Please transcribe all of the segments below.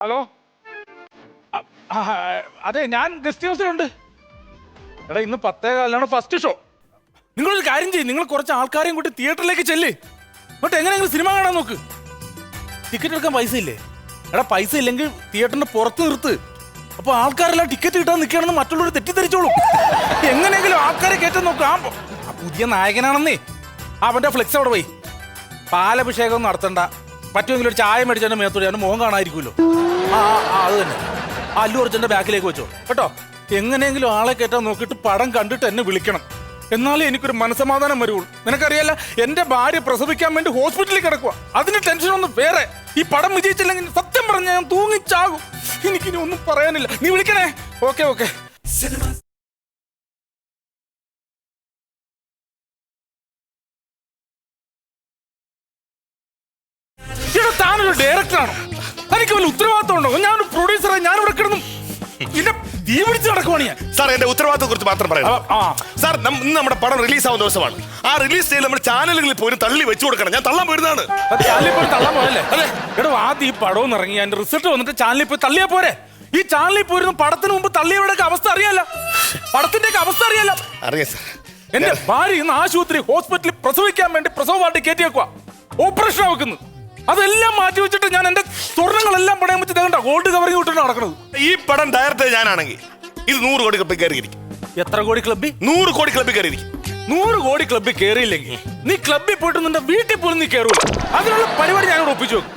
Hello അതെ ഞാൻ guest ഹൗസിലുണ്ട്. എടാ ഇന്ന് 10:15 ഫസ്റ്റ് ഷോ. നിങ്ങളൊരു കാര്യം ചെയ്യും, നിങ്ങൾ കുറച്ച് ആൾക്കാരെയും കൂട്ടി തിയേറ്ററിലേക്ക് ചെല്ല്. എന്നിട്ട് എങ്ങനെയെങ്കിലും സിനിമ കാണാൻ നോക്ക്. ടിക്കറ്റ് എടുക്കാൻ പൈസ ഇല്ലേ? എടാ പൈസ ഇല്ലെങ്കിൽ തിയേറ്ററിന്റെ പുറത്ത് നിർത്ത്. അപ്പൊ ആൾക്കാരെല്ലാം ടിക്കറ്റ് കിട്ടാൻ നിൽക്കുകയാണെന്ന് മറ്റുള്ളവർ തെറ്റിദ്ധരിച്ചോളൂ. എങ്ങനെയെങ്കിലും ആൾക്കാരെ കയറ്റാൻ നോക്ക്. ആ പുതിയ നായകനാണെന്നേ. അവന്റെ ഫ്ലെക്സ് അവിടെ പോയി. പാലഭിഷേകം നടത്തണ്ട, പറ്റുമെങ്കിൽ ഒരു ചായ മേടിച്ചതിന്റെ മേത്തോടെ അവന്റെ മുഖം കാണാതിരിക്കുമല്ലോ. അത് തന്നെ. അല്ലു അർജുന്റെ ബാക്കിലേക്ക് വെച്ചോ കേട്ടോ. എങ്ങനെയെങ്കിലും ആളെ കയറ്റാൻ നോക്കിയിട്ട് പടം കണ്ടിട്ട് എന്നെ വിളിക്കണം. എന്നാലേ എനിക്കൊരു മനസമാധാനം വരുള്ളൂ. നിനക്കറിയാല്ല, എന്റെ ഭാര്യ പ്രസവിക്കാൻ വേണ്ടി ഹോസ്പിറ്റലിൽ കിടക്കുക. അതിന് ടെൻഷനൊന്നും വേറെ. ഈ പടം വിജയിച്ചില്ലെങ്കിൽ സത്യം പറഞ്ഞ ഞാൻ തൂങ്ങിച്ചാകും. എനിക്കിനി ഒന്നും പറയാനില്ല. നീ വിളിക്കണേ. Okay okay. ഇവിടെ താനൊരു ഡയറക്ടറാണോ? തനിക്ക് വല്ല ഉത്തരവാദിത്വം ഉണ്ടോ? ഞാനൊരു പ്രൊഡ്യൂസറായി ഞാനിവിടെ കിടന്നു എന്നെ തീ പിടിച്ച് നടക്കുവാണ് ഞാൻ. സാർ എന്റെ ഉത്തരവാദിത്തത്തെ കുറിച്ച് മാത്രം പറയാം സാർ. ഇന്ന് നമ്മുടെ പടം റിലീസ് ആവുന്ന ദിവസമാണ്. ആ റിലീസ് ഡേയിൽ നമ്മുടെ ചാനലുകളിൽ പോയി തള്ളി വെച്ചു കൊടുക്കണം. ഞാൻ തള്ളാൻ പോയിരുന്നതാണ്. ചാനലിൽ പോയി തള്ളാൻ പോയല്ലേ? അതെ. എടോ ആദ്യം ഈ പടവും ഇറങ്ങി അതിന്റെ റിസൾട്ട് വന്നിട്ട് ചാനലിൽ പോയി തള്ളിയാ പോരെ. ഈ ചാനലിൽ പോയിരുന്നു പടത്തിന് മുമ്പ് തള്ളിയവരുടെ അവസ്ഥ അറിയാലോ. പടത്തിന്റെ അവസ്ഥ അറിയാലോ. അറിയാം സാർ. എന്റെ ഭാര്യ ഇന്ന് ആശുപത്രി ഹോസ്പിറ്റലിൽ പ്രസവിക്കാൻ വേണ്ടി പ്രസവ വാർഡിൽ കയറ്റി വെക്കുക. ഓപ്പറേഷൻ ആക്കുന്നു. അതെല്ലാം മാറ്റി വെച്ചിട്ട് ഞാൻ എന്റെ സ്വർണ്ണങ്ങളെല്ലാം പണയം വെച്ച് തേണ്ട ഗോൾഡ് കവറിങ് വിട്ടിട്ട് നടക്കുന്നത്. ഈ പടം ഡയറക്ടർ ഞാനാണെങ്കിൽ ഇത് 100 കോടി ക്ലബിൽ കയറിയിരിക്കും. എത്ര കോടി ക്ലബിൽ? 100 കോടി ക്ലബിൽ കയറിയിരിക്കും. 100 കോടി ക്ലബിൽ കയറിയില്ലെങ്കിൽ നീ ക്ലബിൽ പോയിട്ട് നിന്റെ വീട്ടിൽ പോലും നീ കയറൂല. അതിനുള്ള പരിപാടി ഞാനിവിടെ ഒപ്പിച്ചു വെക്കും.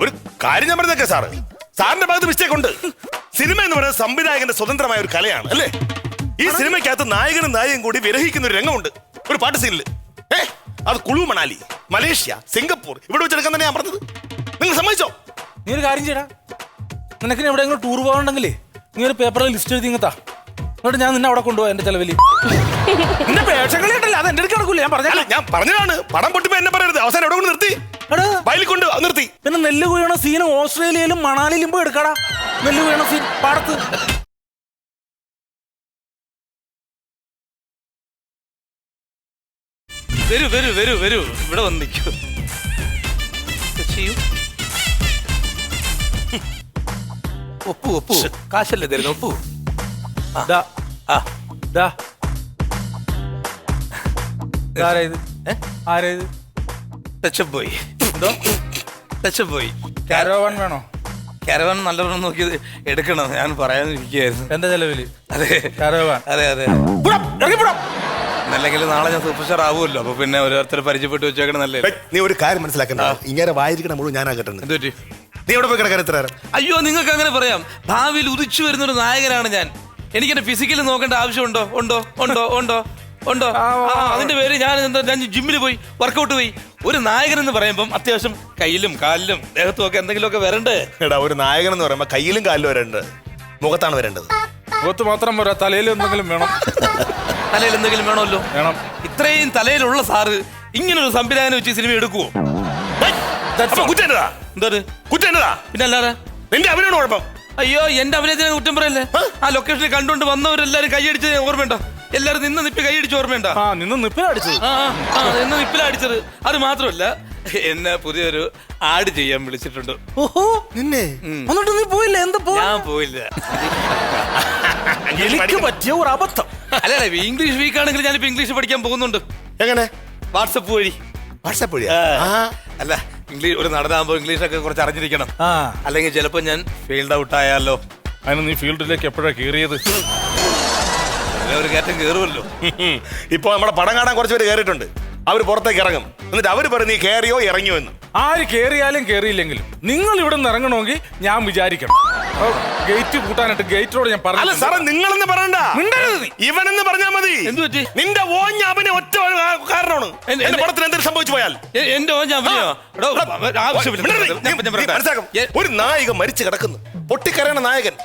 ഒരു കാര്യം ഞാൻ പറഞ്ഞേക്കെ സാറ്, സാറിന്റെ ഭാഗത്ത് മിസ്റ്റേക്ക് ഉണ്ട്. സിനിമ എന്ന് പറയുന്നത് സംവിധായകന്റെ സ്വതന്ത്രമായ ഒരു കലയാണ് അല്ലേ? ഈ സിനിമയ്ക്കകത്ത് നായകനും നായകനും കൂടി വിരഹിക്കുന്ന ഒരു രംഗമുണ്ട് ഒരു പാട്ട് സീനിൽ. അത് കുളു മണാലി, മലേഷ്യ, സിംഗപ്പൂർ ഇവിടെ വെച്ചെടുക്കാൻ തന്നെ ഞാൻ പറഞ്ഞത്. നിങ്ങൾ സമ്മതിച്ചോ? നീ ഒരു കാര്യം ചെയ്യടാ. നിനക്ക് എവിടെയെങ്കിലും ടൂർ പോകണമെങ്കിലേ നീ ഒരു പേപ്പറിൽ ലിസ്റ്റ് എഴുതി ഇങ്ങത്താ. എന്നിട്ട് ഞാൻ നിന്നെ അവിടെ കൊണ്ടുപോകാം എന്റെ ചെലവിൽ. നിന്റെ പേക്ഷകളി ഉണ്ടല്ലോ, അത് എന്റെ അടുത്ത് കിടക്കൂല. ഞാൻ പറഞ്ഞതാണ്. പടം പൊട്ടിപ്പോ എന്നെ പറയരുത്. അവസാനം എവിടെ കൊണ്ട് നിർത്തി? ബൈലിൽ കൊണ്ട് നിർത്തി. പിന്നെ നെല്ല് കുഴണ സീന് ഓസ്ട്രേലിയയിലും മണാലിയിലും പോയി എടുക്കാടാ. നെല്ല് കുഴണ സീൻ പാടത്ത്. വരൂ വരൂ വരൂ വരൂ, ഇവിടെ വന്ന് നിൽക്കൂ. ഒപ്പു ഒപ്പു, കാശല്ലേ തരുന്നു. ഒപ്പു. ആരേത്? ടച്ചപ്പ് പോയി. എന്തോ ടച്ചപ്പ് പോയി. കാരവാൻ വേണോ? കാരവാൻ നല്ലവണ്ണം നോക്കിയത് എടുക്കണം. ഞാൻ പറയാനിരിക്കുകയായിരുന്നു. എന്റെ ചെലവില്? അതെ കാരവാൻ. അതെ അതെ. അല്ലെങ്കിൽ നാളെ ഞാൻ സൂപ്പർ സ്റ്റാർ ആവുമല്ലോ. അപ്പൊ പിന്നെ ഓരോരുത്തർ പരിചയപ്പെട്ട് വെച്ചേക്കണം. നല്ല നീ ഒരു കാര്യം മനസ്സിലാക്കണ്ട. ഇങ്ങനെ വായിരിക്കണം മുഴുവൻ ഞാനാകട്ടെ. എന്തുപറ്റി? നീ എവിടെ പോയി കിടക്കാൻ എത്ര? അയ്യോ, നിങ്ങൾക്ക് അങ്ങനെ പറയാം. ഭാവിയിൽ ഉദിച്ചു വരുന്നൊരു നായകനാണ് ഞാൻ. എനിക്കെന്നെ ഫിസിക്കലി നോക്കേണ്ട ആവശ്യമുണ്ടോ? ഉണ്ടോ ഉണ്ടോ ഉണ്ടോ ഉണ്ടോ? അതിന്റെ പേര് ഞാൻ ജിമ്മിൽ പോയി വർക്കൗട്ട് പോയി. ഒരു നായകൻ എന്ന് പറയുമ്പോൾ അത്യാവശ്യം കയ്യിലും കാലിലും ദേഹത്തും ഒക്കെ എന്തെങ്കിലുമൊക്കെ വരണ്ടേ? എടാ, ഒരു നായകൻ എന്ന് പറയുമ്പോ കയ്യിലും കാലിലും വരേണ്ടത്, മുഖത്താണ് വരേണ്ടത്. മുഖത്ത് മാത്രം പോരാ, തലയിൽ എന്തെങ്കിലും വേണം. തലയിൽ എന്തെങ്കിലും വേണമല്ലോ. വേണം. ഇത്രയും തലയിലുള്ള സാറ് ഇങ്ങനൊരു സംവിധാനം വെച്ച് സിനിമ എടുക്കുവോ? പിന്നെ അല്ലാതെ നിന്റെ അഭിനയം കുഴപ്പം. അയ്യോ, എന്റെ അഭിനയത്തിന് കുറ്റം പറയല്ലേ. ആ ലൊക്കേഷനിൽ കണ്ടുകൊണ്ട് വന്നവരെല്ലാരും കൈയടിച്ചത് ഓർമ്മയുണ്ടോ? എല്ലാരും നിന്ന് നിപ്പി കൈയടിച്ച് ഓർമ്മയുണ്ടോ? നിന്ന് നിപ്പിലടിച്ചത്. നിന്ന് നിപ്പിലടിച്ചത്. അത് മാത്രമല്ല, എന്നെ പുതിയൊരു ആഡ് ചെയ്യാൻ വിളിച്ചിട്ടുണ്ട്. ഓഹോ, നിന്നെ എന്നിട്ട് നീ പോയില്ല? എന്താ? ഞാൻ പോയില്ല. എനിക്ക് പറ്റിയ ഒരു അബദ്ധം. അല്ല, ഇംഗ്ലീഷ് വീക്ക് ആണെങ്കിൽ ഞാനിപ്പോ ഇംഗ്ലീഷ് പഠിക്കാൻ പോകുന്നുണ്ട്. എങ്ങനെ? വാട്സപ്പ് വഴി. വാട്സപ്പ് വഴി? അല്ല, ഇംഗ്ലീഷ് ഒരു നടനാകുമ്പോ ഇംഗ്ലീഷൊക്കെ കുറച്ച് അറിഞ്ഞിരിക്കണം. അല്ലെങ്കിൽ ചിലപ്പോ ഞാൻ ഫീൽഡ് ഔട്ട് ആയാലോ. അതിന് നീ ഫീൽഡിലേക്ക് എപ്പോഴാ കയറിയത്? ഒരു കയറ്റം കയറുമല്ലോ. ഇപ്പൊ നമ്മുടെ പടം കാണാൻ കുറച്ച് പേര് കയറിയിട്ടുണ്ട്. അവര് പുറത്തേക്ക് ഇറങ്ങും. എന്നിട്ട് അവര് പറയും നീ കയറിയോ ഇറങ്ങിയോ എന്ന്. ആര് കയറിയാലും കയറിയില്ലെങ്കിലും നിങ്ങൾ ഇവിടെ നിന്ന് ഇറങ്ങണമെങ്കിൽ ഞാൻ വിചാരിക്കണം. ഗേറ്റ് കൂട്ടാനായിട്ട് ഗേറ്റിനോട് ഞാൻ പറഞ്ഞു. സാറേ, നിങ്ങളെന്ന് പറയണ്ട, ഇവനെന്ന് പറഞ്ഞാൽ മതി. എന്ത് പറ്റി? നിന്റെ ഓഞ്ഞ അവനെ ഒറ്റ കാരണമാണ് എന്റെ പടത്തിന് എന്തെങ്കിലും സംഭവിച്ചു പോയാൽ. എന്റെ ഓഞ്ഞ ഒരു നായിക മരിച്ചു കിടക്കുന്നു, പൊട്ടിക്കരയണ നായകൻ.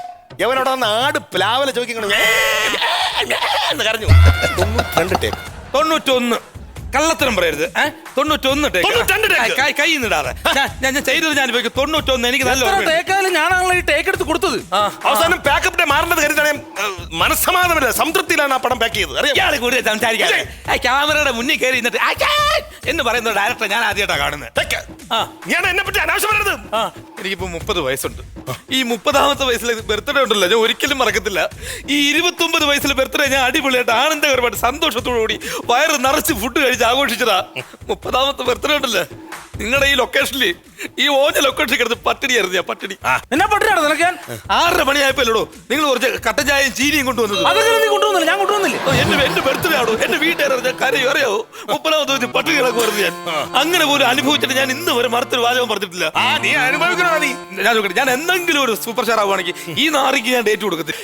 എവനോട് ആട് പ്ലാവല ചോദിക്കണം കരഞ്ഞു. 92 ടേക്ക്. 91 കള്ളത്തരം പറയരുത്. 91 കൈ നിടാതെ ഞാൻ ചെയ്തത്. ഞാൻ 91 എനിക്ക് നല്ല ഞാനാണല്ലോ ഈ ടേക്ക് എടുത്ത് കൊടുത്തത്. അവസാനം പാക്കപ്പ് ഡേ മാറേണ്ടത് കരുതാണ്. മനസ്സമാധാനമില്ല, സംതൃപ്തിയിലാണ് ആ പടം പാക്ക് ചെയ്തത്. അറിയാം, കൂടുതൽ സംസാരിക്കാൻ ക്യാമറയുടെ മുന്നിൽ കയറി എന്ന് പറയുന്ന ഡയറക്ടർ ഞാൻ ആദ്യമായിട്ടാണ് കാണുന്നത്. ഞാൻ എന്നെ പറ്റി അനാവശ്യം പറയരുത്. എനിക്കിപ്പോ 30 വയസ്സുണ്ട്. ഈ 30ാമത്തെ വയസ്സിലെ ബർത്ത്ഡേ ഉണ്ടല്ലോ ഞാൻ ഒരിക്കലും മറക്കത്തില്ല. ഈ 29 വയസ്സിലെ ബർത്ത്ഡേ ഞാൻ അടിപൊളിയായിട്ട് ആനന്ദകരമായിട്ട് സന്തോഷത്തോടുകൂടി വയറ് നിറച്ച് ഫുഡ് കഴിച്ച് ആഘോഷിച്ചതാ. 30ാമത്തെ ബർത്ത്ഡേ ഉണ്ടല്ലോ നിങ്ങളുടെ ഈ ലൊക്കേഷനിൽ ഈ ഓഞ്ഞ ലൊക്കേഷനിൽ കിടന്ന് പട്ടിണിയായിരുന്നു ഞാൻ. പട്ടിണി എന്നാ പട്ടിണിയാണ് നിനക്ക്? 6:30 മണിയായപ്പോഴോ നിങ്ങൾ കുറച്ച് കട്ടൻ ചായയും ചീനിയും കൊണ്ടുവന്നത്. അതൊക്കെ നീ കൊണ്ടുവന്നില്ല, ഞാൻ കൊണ്ടുവന്നില്ലേ? എന്റെ ബർത്ത്ഡേ ആണോ എന്റെ വീട്ടുകാരെ കരയോ അറിയാവോ? 30ാമത്തെ ദിവസം പട്ടിണി കിടക്കുമായിരുന്നു ഞാൻ. അങ്ങനെ പോലും അനുഭവിച്ചിട്ട് ഞാൻ ഇന്ന് വരെ മറുത്തൊരു വാചകം പറഞ്ഞിട്ടില്ല. നീ അനുഭവിക്കണോ? ഞാൻ നോക്കട്ടെ, ഞാൻ എന്തെങ്കിലും ഒരു സൂപ്പർ സ്റ്റാർ ആവുകയാണെങ്കിൽ ഈ നാറിക്ക് ഞാൻ ഡേറ്റ് കൊടുക്കത്തില്ല.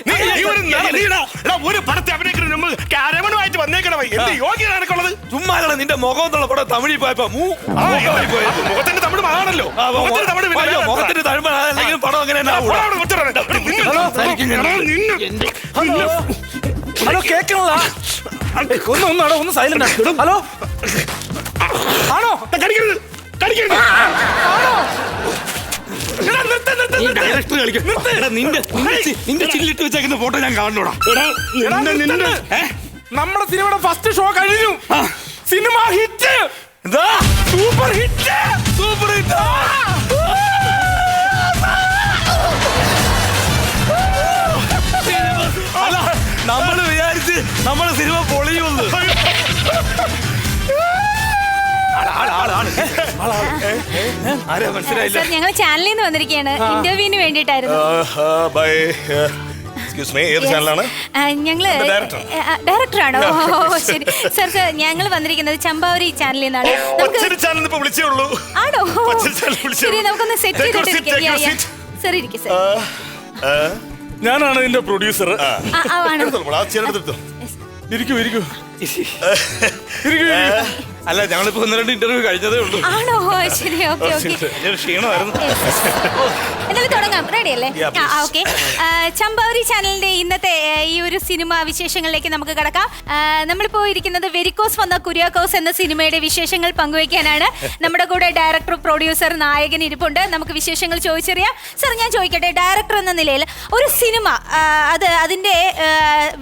ഒരു പടത്തെ അഭിനയിക്കുന്ന നമ്മൾ കാരമണമായിട്ട് വന്നേക്കണ എന്ത് യോഗ്യനാണുള്ളത്? ചുമ്മാ നിന്റെ മുഖം എന്നുള്ള പടം തമിഴിൽ പോയപ്പോ മുഖത്തിന്റെ തമിഴ് ആണല്ലോ. മുഖത്തിന്റെ തമിഴ് അല്ലെങ്കിൽ പടം അങ്ങനെ ഹലോ, കേൾക്കണതാ? ഒന്ന് സൈലന്റ് ആണ്. ഹലോ, ആണോ? കടിക്കരുത്, കടിക്കരുത്. നിന്റെ ചില്ലിട്ട് വെച്ചേക്കുന്ന ഫോട്ടോ ഞാൻ കാണണോടാ. നമ്മുടെ സിനിമയുടെ ഫസ്റ്റ് ഷോ കഴിഞ്ഞു. Cinema hit, super hit, super hit. അല്ല, നമ്മള് വിചാരിച്ച് നമ്മളെ സിനിമ പൊളിയുള്ളൂ. ആരാ മനസ്സിലായില്ല? സർ, ഞങ്ങൾ ചാനലിൽ നിന്ന് വന്നിരിക്കുകയാണ് ഇന്റർവ്യൂവിന് വേണ്ടിയിട്ടായിരുന്നു. ഏത് ചാനലാണ്? ഞങ്ങള് ഡയറക്ടറാണോ? ശരി സർ. സർ, ഞങ്ങൾ വന്നിരിക്കുന്നത് ചമ്പാവരി ചാനലിൽ നിന്നാണ്. ആണോ? ശരി, നമുക്കൊന്ന് സെറ്റ് ചെയ്തിട്ടിരിക്കാം. സർ ഇരിക്കും സർ. ഞാനാണ് ഇതിന്റെ പ്രൊഡ്യൂസർ. ഇരിക്കൂ, ഇരിക്കൂ. അല്ല, ഞങ്ങളിപ്പോ 1-2 ഇന്റർവ്യൂ കഴിഞ്ഞതേ ഉള്ളൂ. ആണോ? ശരി, ഓക്കെ ഓക്കെ. ക്ഷീണമായിരുന്നു. എന്നാലും തുടങ്ങാം. റെഡി അല്ലേ? ഓക്കെ. ചമ്പാവരി ചാനലിന്റെ ഇന്നത്തെ ഈ ഒരു സിനിമ വിശേഷങ്ങളിലേക്ക് നമുക്ക് കടക്കാം. നമ്മളിപ്പോ ഇരിക്കുന്നത് വെരിക്കോസ് വന്ന കുര്യാക്കോസ് എന്ന സിനിമയുടെ വിശേഷങ്ങൾ പങ്കുവയ്ക്കാനാണ്. നമ്മുടെ കൂടെ ഡയറക്ടർ, പ്രൊഡ്യൂസർ, നായകൻ ഇരിപ്പുണ്ട്. നമുക്ക് വിശേഷങ്ങൾ ചോദിച്ചറിയാം. സർ, ഞാൻ ചോദിക്കട്ടെ, ഡയറക്ടർ എന്ന നിലയിൽ ഒരു സിനിമ അതിന്റെ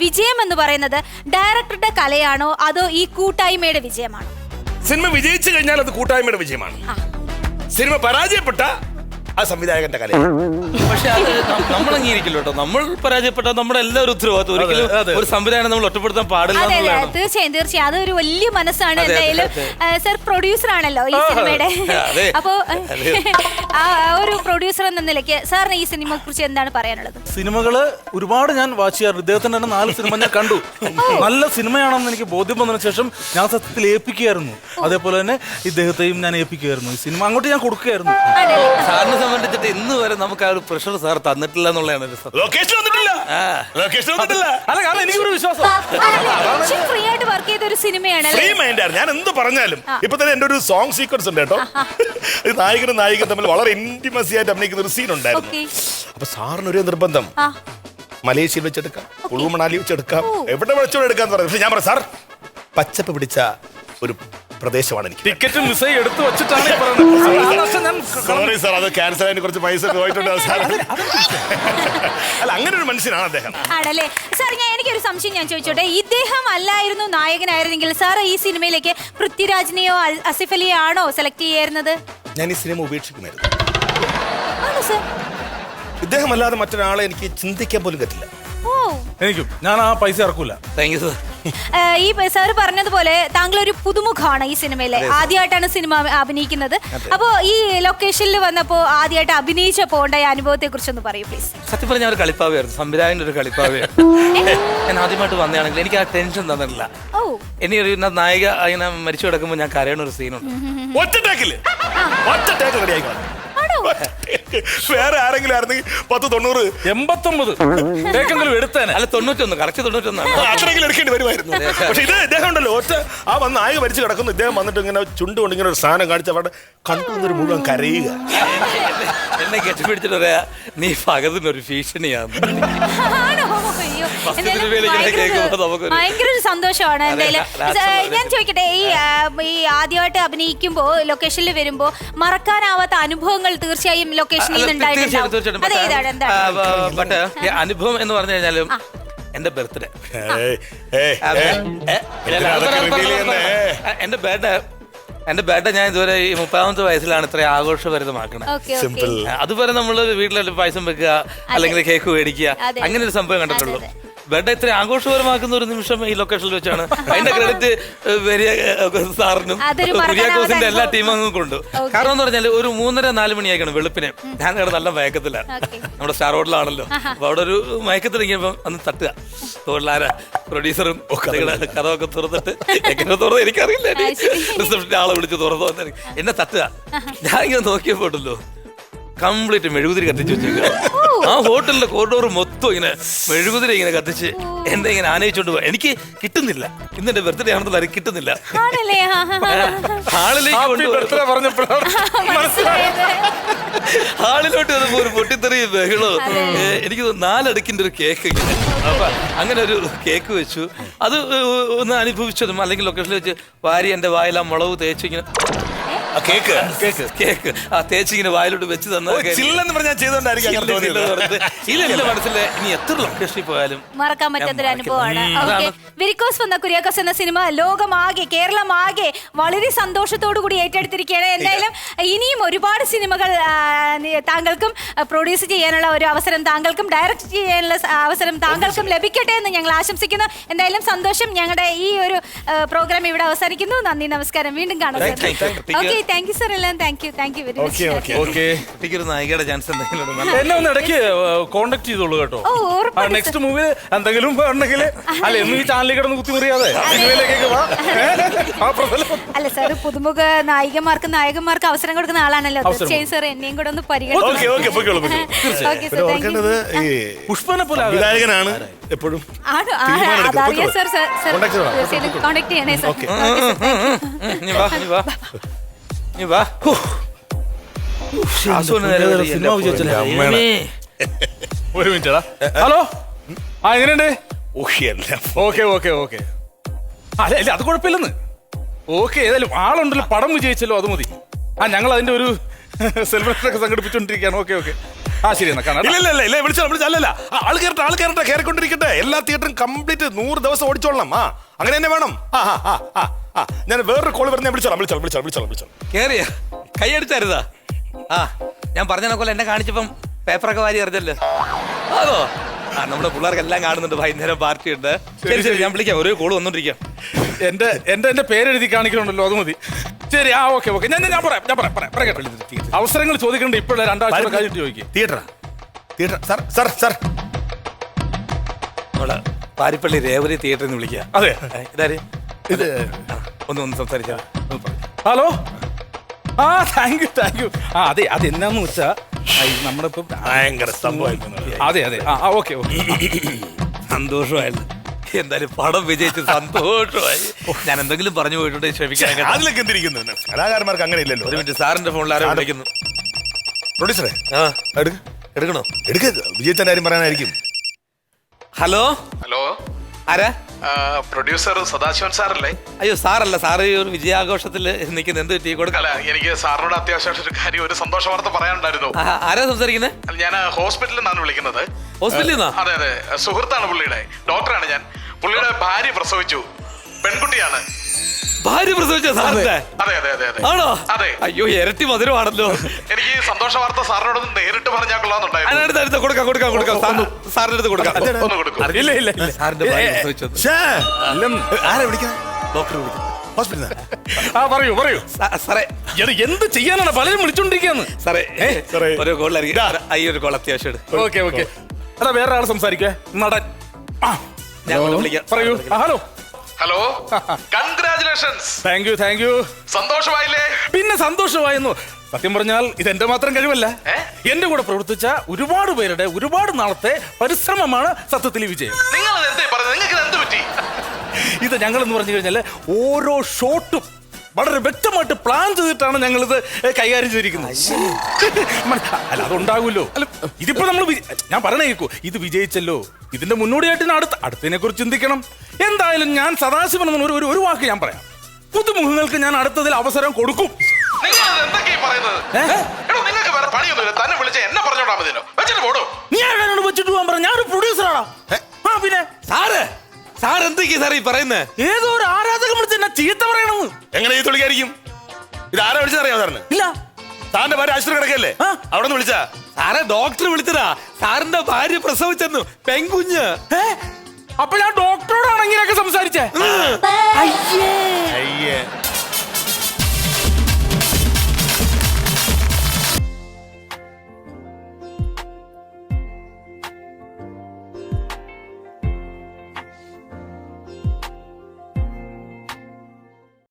വിജയം എന്ന് പറയുന്നത് ഡയറക്ടറുടെ കലയാണോ അതോ ഈ കൂട്ടായ്മയുടെ വിജയമാണോ? സിനിമ വിജയിച്ചു കഴിഞ്ഞാൽ അത് കൂട്ടായ്മയുടെ വിജയമാണ്. സിനിമ പരാജയപ്പെട്ട ആ സംവിധായകന്റെ കല. പക്ഷെ അത് നമ്മൾ അംഗീകരിക്കില്ല കേട്ടോ. നമ്മൾ പരാജയപ്പെട്ട നമ്മുടെ എല്ലാവരും ഉത്തരവാദിത്വം. ഒരിക്കലും ഒരു സംവിധാനം നമ്മൾ ഒറ്റപ്പെടുത്താൻ പാടില്ല. തീർച്ചയായും തീർച്ചയായും അതൊരു വലിയ മനസ്സാണ്. എന്തായാലും സർ പ്രൊഡ്യൂസർ ആണല്ലോ ഈ സിനിമയുടെ. അപ്പോ ആ ഒരു പ്രൊഡ്യൂസർ എന്ന നിലയ്ക്ക് സാറിന് ഈ സിനിമയെ കുറിച്ച് എന്താണ് പറയാനുള്ളത്? സിനിമകള് ഒരുപാട് ഞാൻ വാച്ച് ചെയ്യാറുണ്ട്. ഇദ്ദേഹത്തിന്റെ തന്നെ 4 സിനിമ ഞാൻ കണ്ടു. നല്ല സിനിമയാണെന്ന് എനിക്ക് ബോധ്യം വന്നതിന് ശേഷം ഞാൻ സത്യത്തിൽ ഏൽപ്പിക്കുകയായിരുന്നു. അതേപോലെ തന്നെ ഇദ്ദേഹത്തെയും ഞാൻ ഏൽപ്പിക്കുകയായിരുന്നു. ഈ സിനിമ അങ്ങോട്ട് ഞാൻ കൊടുക്കുകയായിരുന്നു. സാറിന് സംബന്ധിച്ചിട്ട് ഇന്ന് വരെ നമുക്ക് ആ ഒരു പ്രഷർ സാർ തന്നിട്ടില്ല എന്നുള്ളതാണ് എനിക്കൊരു വിശ്വാസം. ഫ്രീ ആയിട്ട് വർക്ക് ചെയ്ത ഒരു സിനിമയാണ്. ഞാൻ എന്ത് പറഞ്ഞാലും ഇപ്പൊ തന്നെ എന്റെ ഒരു സോങ് സീക്വൻസ് ഉണ്ട് കേട്ടോ. നായകനും നായികയും തമ്മിൽ വളരെ ഇന്റിമസി ആയിട്ട് അഭിനയിക്കുന്ന ഒരു സീൻ ഉണ്ടായിരുന്നു. അപ്പൊ സാറിന് ഒരു നിർബന്ധം, മലേഷ്യയിൽ വെച്ചെടുക്കാം, കുളു മണാലി വെച്ചെടുക്കാം, എവിടെ വെച്ചോ എടുക്കാന്ന് പറഞ്ഞു. പക്ഷെ ഞാൻ പറഞ്ഞു, സാർ പച്ചപ്പ് പിടിച്ച ഒരു പ്രദേശമാണ് എനിക്ക്. ടിക്കറ്റും വിസയും എടുത്തു വെച്ചിട്ടാണ് സോറി സാർ, അത് ക്യാൻസൽ ആയിട്ട് കുറച്ച് പൈസ പോയിട്ടുണ്ട് സാർ. അല്ല, അങ്ങനെ ഒരു മനുഷ്യനാണ് അദ്ദേഹം. ആണല്ലേ സാർ? എനിക്കൊരു സംശയം ഞാൻ ചോദിച്ചോട്ടെ. ഇദ്ദേഹം അല്ലായിരുന്നു നായകനായിരുന്നെങ്കിൽ സാർ ഈ സിനിമയിലേക്ക് പൃഥ്വിരാജിനെയോ ആസിഫ് അലിയോ ആണോ സെലക്ട് ചെയ്യായിരുന്നത്? ഞാൻ ഈ സിനിമ ഉപേക്ഷിക്കുമായിരുന്നു. ആണോ സാർ? ഇദ്ദേഹം അല്ലാതെ മറ്റൊരാളെ എനിക്ക് ചിന്തിക്കാൻ പോലും പറ്റില്ല. എനിക്കും ഞാൻ ആ പൈസ ഇറക്കൂല. Thank you sir. ഈ സാർ പറഞ്ഞതുപോലെ താങ്കൾ ഒരു പുതുമുഖമാണ് ഈ സിനിമയിലെ. ആദ്യമായിട്ടാണ് സിനിമ അഭിനയിക്കുന്നത്. അപ്പോ ഈ ലൊക്കേഷനിൽ വന്നപ്പോ ആദ്യമായിട്ട് അഭിനയിച്ചപ്പോ ഉണ്ടായ അനുഭവത്തെ കുറിച്ചൊന്ന് പറയൂ പ്ലീസ്. സത്യം പറഞ്ഞ ഒരു കളിപ്പാവയായിരുന്നു, സംവിധായകന്റെ ഒരു കളിപ്പാവയായിരുന്നു. ഞാൻ ആദ്യമായിട്ട് വന്നതാണെങ്കിൽ എനിക്ക് ആ ടെൻഷൻ തന്നിട്ടില്ല. ഇനി ഒരു നായിക അങ്ങനെ മരിച്ചു കിടക്കുമ്പോൾ ഞാൻ കരയണ ഒരു സീനുണ്ട്. വേറെ ആരെങ്കിലും ആയിരുന്നെങ്കിൽ 10-90 89 എടുത്തേനെ. അല്ല 91, കറക്റ്റ് 91 അത്രയെങ്കിലും എടുക്കേണ്ടി വരുമായിരുന്നു. പക്ഷെ ഇത് ഇദ്ദേഹം ഉണ്ടല്ലോ, ഒറ്റ ആ വന്ന് നായക മരിച്ചു കിടക്കുന്നു, ഇദ്ദേഹം വന്നിട്ട് ഇങ്ങനെ ചുണ്ട് കൊണ്ട് ഇങ്ങനെ ഒരു സാധനം കാണിച്ച് അവിടെ കണ്ടുവന്നൊരു മുഴുവൻ കരയുക. എന്നെ കെട്ടിപ്പിടിച്ചിട്ട് പറയാ, നീ പകതിനൊരു ഭീഷണിയാണ്. ഭയങ്കര ഒരു സന്തോഷമാണ്. എന്തായാലും ഞാൻ ചോദിക്കട്ടെ, ഈ ആദ്യമായിട്ട് അഭിനയിക്കുമ്പോ ലൊക്കേഷനിൽ വരുമ്പോ മറക്കാനാവാത്ത അനുഭവങ്ങൾ തീർച്ചയായും ലൊക്കേഷനിൽ അനുഭവം എന്ന് പറഞ്ഞു കഴിഞ്ഞാലും എന്റെ ബർത്ത്ഡേ, എന്റെ ബർത്ത്ഡേ എന്റെ ബർത്ത്ഡേ ഞാൻ ഇതുവരെ ഈ 30ാമത്തെ വയസ്സിലാണ് ഇത്ര ആഘോഷഭരിതമാക്കണത്. Okay simple. അതുവരെ നമ്മള് വീട്ടിലെ പായസം വെക്കുക, അല്ലെങ്കിൽ കേക്ക് മേടിക്കുക, അതെ. അങ്ങനെ ഒരു സംഭവം കണ്ടിട്ടുള്ളൂ. ബർത്ത്ഡേ ഇത്ര ആഘോഷപരമാക്കുന്ന ഒരു നിമിഷം ഈ ലൊക്കേഷനിൽ വെച്ചാണ്. അതിന്റെ ക്രെഡിറ്റ് വലിയ സാറിനും അതൊരു മറക്കാനാവാത്ത കുര്യാക്കോസിന്റെ എല്ലാ അനുഭവം. ടീം അംഗങ്ങൾക്കും ഉണ്ട്. Okay. കാരണം എന്ന് പറഞ്ഞാൽ ഒരു 3:30-4 മണിയാക്കണം വെളുപ്പിനെ. ഞാൻ അവിടെ നല്ല മയക്കത്തിലാണ്. Okay. നമ്മുടെ സ്റ്റാർ ഹോട്ടലാണല്ലോ. അപ്പൊ അവിടെ ഒരു മയക്കത്തിലിരിക്കുമ്പോ അന്ന് തട്ടുക തൊഴിലാര പ്രൊഡ്യൂസറും കഥമൊക്കെ തുറന്നിട്ട് എങ്ങനെ തുറന്ന് എനിക്കറിയില്ല. റിസപ്ഷന്റെ ആളെ വിളിച്ച് തുറന്നു എന്നെ തട്ടുക. ഞാൻ ഇങ്ങനെ നോക്കിയപ്പോട്ടല്ലോ കംപ്ലീറ്റ് മെഴുകുതിരി കത്തിച്ച് വെച്ചേക്കുക. ആ ഹോട്ടലിലെ കോറിഡോർ മൊത്തം ഇങ്ങനെ മെഴുകുതിരി ഇങ്ങനെ കത്തിച്ച് എന്നെ ഇങ്ങനെ ആനയിച്ചോണ്ട് പോയി. എനിക്ക് കിട്ടുന്നില്ല. ഇന്ന് എന്റെ ബർത്ത്ഡേ ആണെന്നുള്ള എനിക്ക് കിട്ടുന്നില്ല. ആണല്ലേ? ഹാളിലേക്ക് ഹാളിലോട്ട് വന്നപ്പോ ഒരു പൊട്ടിത്തെറി ബഹളോ. എനിക്ക് 4 അടുക്കിന്റെ ഒരു കേക്ക് ഇങ്ങനെ. അപ്പൊ അങ്ങനെ ഒരു കേക്ക് വെച്ചു. അത് ഒന്ന് അനുഭവിച്ചതും അല്ലെങ്കിൽ ലൊക്കേഷനിൽ വെച്ച് വാരി എന്റെ വായിൽ ആ മുളക് തേച്ച് ഇങ്ങനെ കേക്ക് ആ തേച്ച് ഇങ്ങനെ വായിലോട്ട് വെച്ച് ചില്ലെന്ന് പറഞ്ഞാൽ ചെയ്തോണ്ടായിരിക്കും ഇതെന്റെ മനസ്സിലെ ഇനി എത്ര ലൊക്കേഷനിൽ പോയാലും മറക്കാൻ പറ്റാത്തൊരു അനുഭവമാണ്. വെരിക്കോസ് വന്ന കുര്യാക്കോസ് എന്ന സിനിമ ലോകമാകെ കേരളമാകെ വളരെ സന്തോഷത്തോടു കൂടി ഏറ്റെടുത്തിരിക്കുകയാണ്. എന്തായാലും ഇനിയും ഒരുപാട് സിനിമകൾ താങ്കൾക്കും പ്രൊഡ്യൂസ് ചെയ്യാനുള്ള ഒരു അവസരം, താങ്കൾക്കും ഡയറക്റ്റ് ചെയ്യാനുള്ള അവസരം താങ്കൾക്കും ലഭിക്കട്ടെ എന്ന് ഞങ്ങൾ ആശംസിക്കുന്നു. എന്തായാലും സന്തോഷം. ഞങ്ങളുടെ ഈ ഒരു പ്രോഗ്രാം ഇവിടെ അവസാനിക്കുന്നു. നന്ദി, നമസ്കാരം. വീണ്ടും കാണാം. Okay, thank you sir. എല്ലാം താങ്ക് യു വെരി മച്ച്. ഒരു നായികയുടെ ചാൻസ് എന്തെങ്കിലും എന്നെ ഒന്ന് ഇടയ്ക്ക് കോണ്ടാക്ട് ചെയ്തോളൂ കേട്ടോ. ഓ, ഉറപ്പാണ്. നെക്സ്റ്റ് മൂവി എന്തെങ്കിലും ഉണ്ടെങ്കിൽ അല്ല എന്നും ഈ ചാനലിൽ കിടന്ന് കുത്തിമുറിയാതെ സിനിമയിലേക്കൊക്കെ വാ. അല്ല സാർ, പുതുമുഖ നായകന്മാർക്ക് അവസരം കൊടുക്കുന്ന ആളാണല്ലോ. തീർച്ചയായും സാർ എന്നെയും കൂടെ ഒന്ന് ഓർക്കേണ്ടത് ഈ പുഷ്പനെ പോലെ വിനായകനാണ് എപ്പോഴും. അതറിയാം സാർ. തീർച്ചയായും കോണ്ടാക്ട് ചെയ്യണേ സാർ. ഒരു മിനിറ്റ്. ഹലോ, ആ എങ്ങനെയുണ്ട്? ഓക്കെ അല്ല അത് കുഴപ്പമില്ലെന്ന്. ഓക്കെ, ഏതായാലും ആളുണ്ടല്ലോ, പടം വിജയിച്ചല്ലോ, അത് മതി. ഞങ്ങൾ അതിന്റെ ഒരു സെലിബ്രേഷൻ ഒക്കെ സംഘടിപ്പിച്ചോണ്ടിരിക്കുകയാണ്. ഓക്കെ. ശരി എന്നാ കാണാം. ഇല്ല വിളിച്ചല്ല ആൾ കയറട്ടെ കയറിക്കൊണ്ടിരിക്കട്ടെ. എല്ലാ തിയേറ്ററും കംപ്ലീറ്റ് 100 ദിവസം ഓടിച്ചോളണം. അങ്ങനെ തന്നെ വേണം. ഞാൻ വേറൊരു കോള് വരുന്ന വിളിച്ചോളാം. കേറിയ കൈയടിച്ചായിരുന്നാ? ഞാൻ പറഞ്ഞ എന്നെ കാണിച്ചപ്പം പേപ്പറൊക്കെ വാരി അറിഞ്ഞല്ലോ. അതോ നമ്മുടെ പിള്ളേർക്കെല്ലാം കാണുന്നുണ്ട്. വൈകുന്നേരം പാർട്ടി ഉണ്ട്. ശരി, ഞാൻ വിളിക്കാം. ഒരു കോള് വന്നോണ്ടിരിക്കാം. എന്റെ പേരെഴുതി കാണിക്കണമല്ലോ, അത് മതി. ശരി, ഓക്കെ. ഞാൻ പറയാം. അവസരങ്ങൾ ചോദിക്കണ്ട. ഇപ്പോഴേ 2 ആഴ്ച കഴിഞ്ഞിട്ട് ചോദിക്കും. തിയേറ്റർ സാർ നമ്മള് പാരിപ്പള്ളി രേവതി തിയേറ്ററിൽ നിന്ന് വിളിക്കാം. അതെ, ഇതാര്? ഇത് ഒന്ന് സംസാരിച്ചാ. ഹലോ. Thank you. അതെ, അതെന്നാന്ന് വെച്ചാ നമ്മളിപ്പോ ഭയങ്കര സംഭവം. അതെ. ഓക്കെ. സന്തോഷമായല്ലോ. എന്തായാലും പടം വിജയിച്ച് സന്തോഷമായി. ഞാൻ എന്തെങ്കിലും പറഞ്ഞു പോയിട്ടുണ്ട്, ക്ഷമിക്കാൻ. അതിലൊക്കെ എന്തിരിക്കുന്നു, കലാകാരന്മാർക്ക് അങ്ങനെ ഇല്ലല്ലോ. ഒരു മിനിറ്റ്, സാറിന്റെ ഫോണിൽ ആരോ വിളിക്കുന്നു. പ്രൊഡ്യൂസറെ എടുക്കണോ? വിജയിച്ചന്റെ കാര്യം പറയാനായിരിക്കും. ഹലോ, ആരാ? പ്രൊഡ്യൂസർ സദാശിവൻ സാറല്ലേ? അയ്യോ, സാറല്ല. സാറ് ഒരു വിജയാഘോഷത്തിൽ നിൽക്കുന്ന. എന്ത് ടീ കൊടുക്കല? എനിക്ക് സാറിനോട് അത്യാവശ്യമായിട്ട് ഒരു കാര്യം, ഒരു സന്തോഷ വാർത്ത പറയാനുണ്ടായിരുന്നു. ആരാ സംസാരിക്കുന്നത്? ഞാൻ ഹോസ്പിറ്റലിൽ നിന്നാണ് വിളിക്കുന്നത്. ഹോസ്പിറ്റലിൽ നിന്നാ? അതെ, സുഹൃത്താണ് പുള്ളിയുടെ. ഡോക്ടറാണ് ഞാൻ. പുള്ളിയുടെ ഭാര്യ പ്രസവിച്ചു, പെൺകുട്ടിയാണ്. ഭാര്യ പ്രസവിച്ച സാറിന്റെ? അതെ. ആണോ? അതെ. അയ്യോ, ഇരട്ടി മധുരമാണല്ലോ. എനിക്ക് സന്തോഷ വാർത്ത സാറിനോട് നേരിട്ട് പറഞ്ഞാൽ കൊള്ളാന്നുണ്ടായിരുന്നു. കൊടുക്കാം. സാറിന്റെ അടുത്ത് കൊടുക്കാം. ഒന്ന് കൊടുക്കും. ഇല്ല. സാറിന്റെ ഭാര്യ പ്രസവിച്ചത്. ആരാ വിളിക്കുന്നത്? ഡോക്ടർ വിളിക്കുന്നു. ഹോസ്പിറ്റലിൽ. പറയൂ. സാറേ, എന്ത് ചെയ്യാനാണ്? പലരും വിളിച്ചോണ്ടിരിക്കാന്ന്. സാറേ, ഓരോ കോളിലായിരിക്കും. ഒരു കോൾ അത്യാവശ്യം. ഓക്കെ. അതാ വേറെ ആൾ സംസാരിക്കേ. നടൻ. ഞാൻ വിളിക്കാം. പറയൂ. Hello, congratulations. Thank you. സന്തോഷമായില്ലേ? പിന്നെ സന്തോഷമായിരുന്നു. സത്യം പറഞ്ഞാൽ ഇതെന്റെ മാത്രം കഴിവല്ല. എന്റെ കൂടെ പ്രവർത്തിച്ച ഒരുപാട് പേരുടെ ഒരുപാട് നാളത്തെ പരിശ്രമമാണ് സത്യത്തിൽ ഈ വിജയം. നിങ്ങൾ എന്തേ പറഞ്ഞത്? നിങ്ങൾക്ക് എന്ത് പറ്റി? ഇത് ഞങ്ങൾ എന്ന് പറഞ്ഞു കഴിഞ്ഞാൽ ഓരോ ഷോട്ടും വളരെ വ്യക്തമായിട്ട് പ്ലാൻ ചെയ്തിട്ടാണ് ഞങ്ങളിത് കൈകാര്യം ചെയ്തിരിക്കുന്നത്. അല്ല, അതുണ്ടാകുമല്ലോ. അല്ല, ഇതിപ്പോ നമ്മൾ ഞാൻ പറഞ്ഞ കേൾക്കൂ, ഇത് വിജയിച്ചല്ലോ. ഇതിന്റെ മുന്നോടിയായിട്ട് അടുത്തതിനെ കുറിച്ച് ചിന്തിക്കണം. എന്തായാലും ഞാൻ സദാശിവൻ ഒരു വാക്ക് ഞാൻ പറയാം. പുതുമുഖങ്ങൾക്ക് ഞാൻ അടുത്തതിൽ അവസരം കൊടുക്കും. നീ ആരാണ് വെച്ചിട്ട് പോകാൻ പറഞ്ഞ? ഞാനൊരു പ്രൊഡ്യൂസറാണോ? പിന്നെ സാർ എന്തൊക്കെയാ സാർ ഈ പറയുന്നത്? ഏതോ ഒരു ആരാധകൻ വിളിച്ച് എന്നെ ചീത്ത പറയണമെന്ന്. എങ്ങനെ ഈ തുള്ളിക്കായിരിക്കും? ഇത് ആരാ വിളിച്ചറിയാമോ സാറിന്? ഇല്ല സാറിന്റെ ഭാര്യ ആശുപത്രി കിടക്കല്ലേ? ആ. അവിടെ നിന്ന് വിളിച്ചാ? സാറെ ഡോക്ടർ വിളിച്ചതാ. സാറിന്റെ ഭാര്യ പ്രസവിച്ചെന്നു പെൺകുഞ്ഞ്. അപ്പൊ ഞാൻ ഡോക്ടറോടാണ് ഇങ്ങനെയൊക്കെ സംസാരിച്ചേ